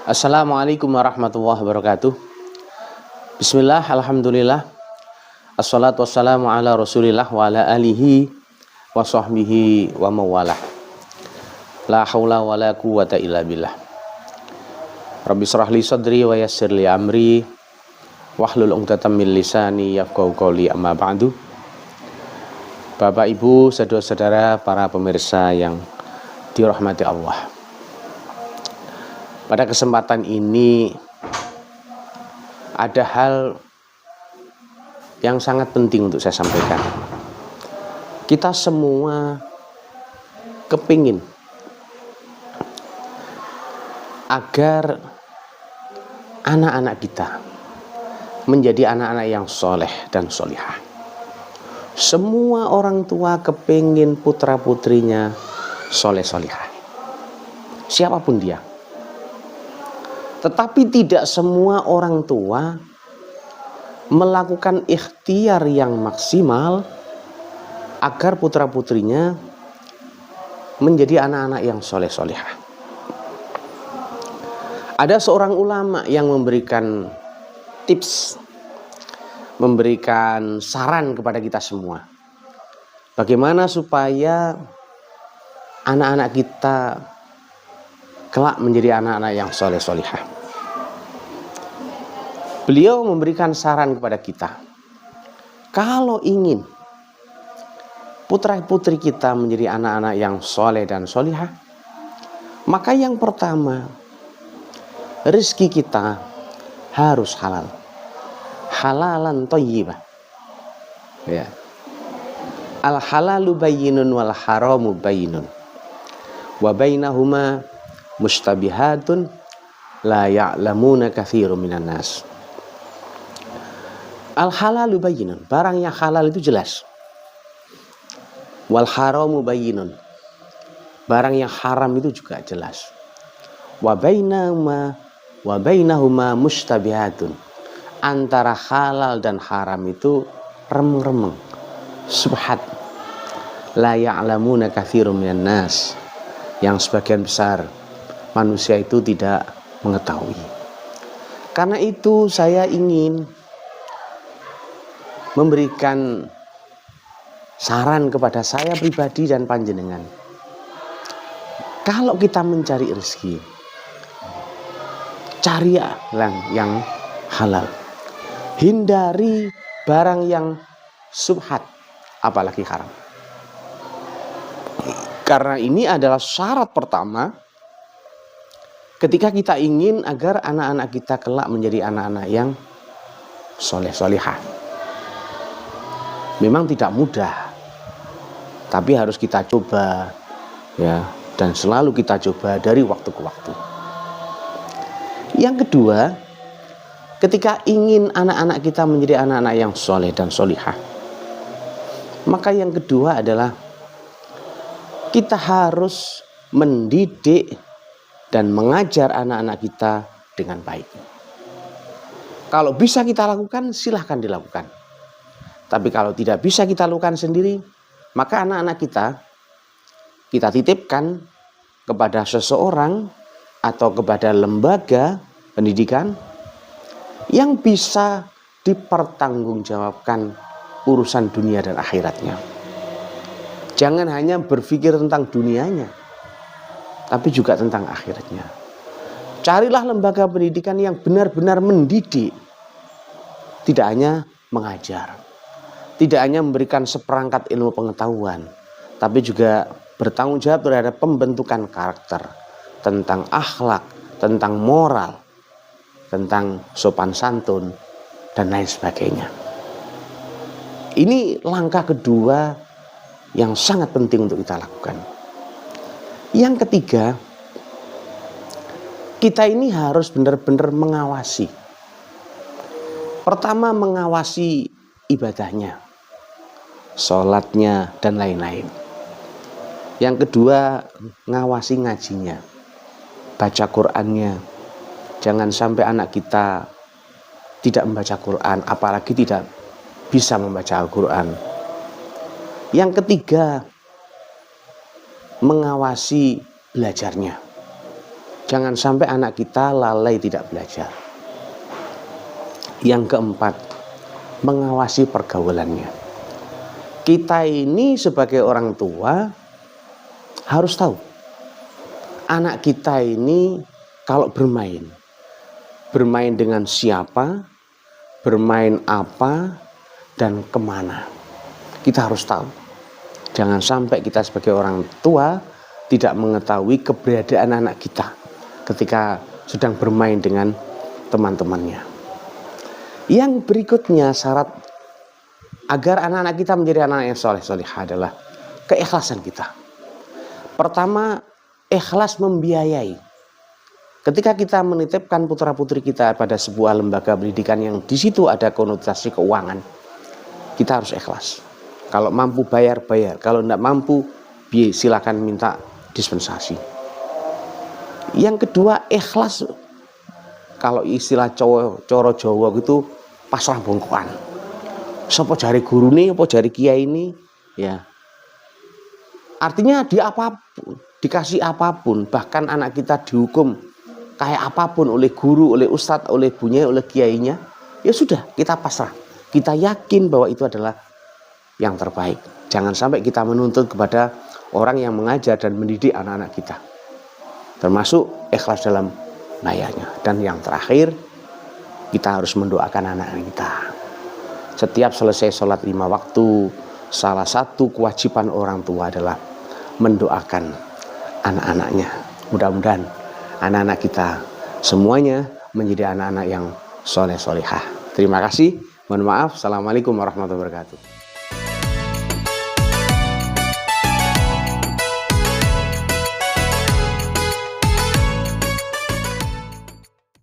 Assalamualaikum warahmatullahi wabarakatuh. Bismillah, alhamdulillah. Assalatu wassalamu ala rasulillah wa ala alihi wa sahbihi wa mawalah. La hawla wa la quwata illa billah. Rabbi syrah li sadri wa yassir li amri wahlul 'uqdatam min lisani yafqahu qawli, amma ba'du. Bapak Ibu, saudara-saudara, para pemirsa yang dirahmati Allah. Pada kesempatan ini ada hal yang sangat penting untuk saya sampaikan. Kita semua kepingin agar anak-anak kita menjadi anak-anak yang soleh dan solihah. Semua orang tua kepingin putra-putrinya soleh solihah, siapapun dia. Tetapi tidak semua orang tua melakukan ikhtiar yang maksimal agar putra-putrinya menjadi anak-anak yang soleh-solehah. Ada seorang ulama yang memberikan tips, memberikan saran kepada kita semua. Bagaimana supaya anak-anak kita kelak menjadi anak-anak yang soleh-solehah. Beliau memberikan saran kepada kita, kalau ingin putra-putri kita menjadi anak-anak yang soleh dan solihah, maka yang pertama, rezeki kita harus halal, halalan thayyibah. Ya. Al halalu bayyinun wal haramu bayyinun, wa bainahuma mustabihatun la ya'lamuna katsirun minan nas. Al halalu bayyinun, barang yang halal itu jelas. Wal haramu bayyinun, barang yang haram itu juga jelas. Wa bainahuma mustabihatun, antara halal dan haram itu remeng-remeng, subhat. La ya'lamuna katsirun minan nas, yang sebagian besar manusia itu tidak mengetahui. Karena itu saya ingin memberikan saran kepada saya pribadi dan panjenengan. Kalau kita mencari rezeki, cari yang halal. Hindari barang yang subhat, apalagi haram. Karena ini adalah syarat pertama ketika kita ingin agar anak-anak kita kelak menjadi anak-anak yang soleh-solihah. Memang tidak mudah, tapi harus kita coba, ya, dan selalu kita coba dari waktu ke waktu. Yang kedua, ketika ingin anak-anak kita menjadi anak-anak yang soleh dan solihah, maka yang kedua adalah kita harus mendidik dan mengajar anak-anak kita dengan baik. Kalau bisa kita lakukan, silahkan dilakukan. Tapi kalau tidak bisa kita lakukan sendiri, maka anak-anak kita titipkan kepada seseorang atau kepada lembaga pendidikan yang bisa dipertanggungjawabkan urusan dunia dan akhiratnya. Jangan hanya berpikir tentang dunianya, tapi juga tentang akhiratnya. Carilah lembaga pendidikan yang benar-benar mendidik, tidak hanya mengajar. Tidak hanya memberikan seperangkat ilmu pengetahuan, tapi juga bertanggung jawab terhadap pembentukan karakter, tentang akhlak, tentang moral, tentang sopan santun, dan lain sebagainya. Ini langkah kedua yang sangat penting untuk kita lakukan. Yang ketiga, kita ini harus benar-benar mengawasi. Pertama, mengawasi ibadahnya, sholatnya, dan lain-lain. Yang kedua, ngawasi ngajinya, baca Qur'annya. Jangan sampai anak kita tidak membaca Qur'an, apalagi tidak bisa membaca Al-Qur'an. Yang ketiga, mengawasi belajarnya. Jangan sampai anak kita lalai tidak belajar. Yang keempat, mengawasi pergaulannya. Kita ini sebagai orang tua harus tahu anak kita ini kalau bermain dengan siapa, bermain apa, dan kemana. Kita harus tahu. Jangan sampai kita sebagai orang tua tidak mengetahui keberadaan anak kita ketika sedang bermain dengan teman-temannya. Yang berikutnya, syarat agar anak-anak kita menjadi anak yang soleh-solehah adalah keikhlasan kita. Pertama, ikhlas membiayai. Ketika kita menitipkan putra-putri kita pada sebuah lembaga pendidikan yang di situ ada konotasi keuangan, kita harus ikhlas. Kalau mampu bayar, bayar. Kalau tidak mampu, silakan minta dispensasi. Yang kedua, ikhlas. Kalau istilah coro Jawa gitu, pasrah bongkoan. Sopo jari guru nih, apa jari kiai ini, ya. Artinya dikasih apapun, bahkan anak kita dihukum kayak apapun oleh guru, oleh ustadz, oleh bunyai, oleh kiainya, ya sudah, kita pasrah. Kita yakin bahwa itu adalah yang terbaik. Jangan sampai kita menuntut kepada orang yang mengajar dan mendidik anak-anak kita. Termasuk ikhlas dalam bayarnya. Dan yang terakhir, kita harus mendoakan anak-anak kita. Setiap selesai sholat 5 waktu, salah satu kewajiban orang tua adalah mendoakan anak-anaknya. Mudah-mudahan anak-anak kita semuanya menjadi anak-anak yang soleh-solehah. Terima kasih. Mohon maaf. Assalamualaikum warahmatullahi wabarakatuh.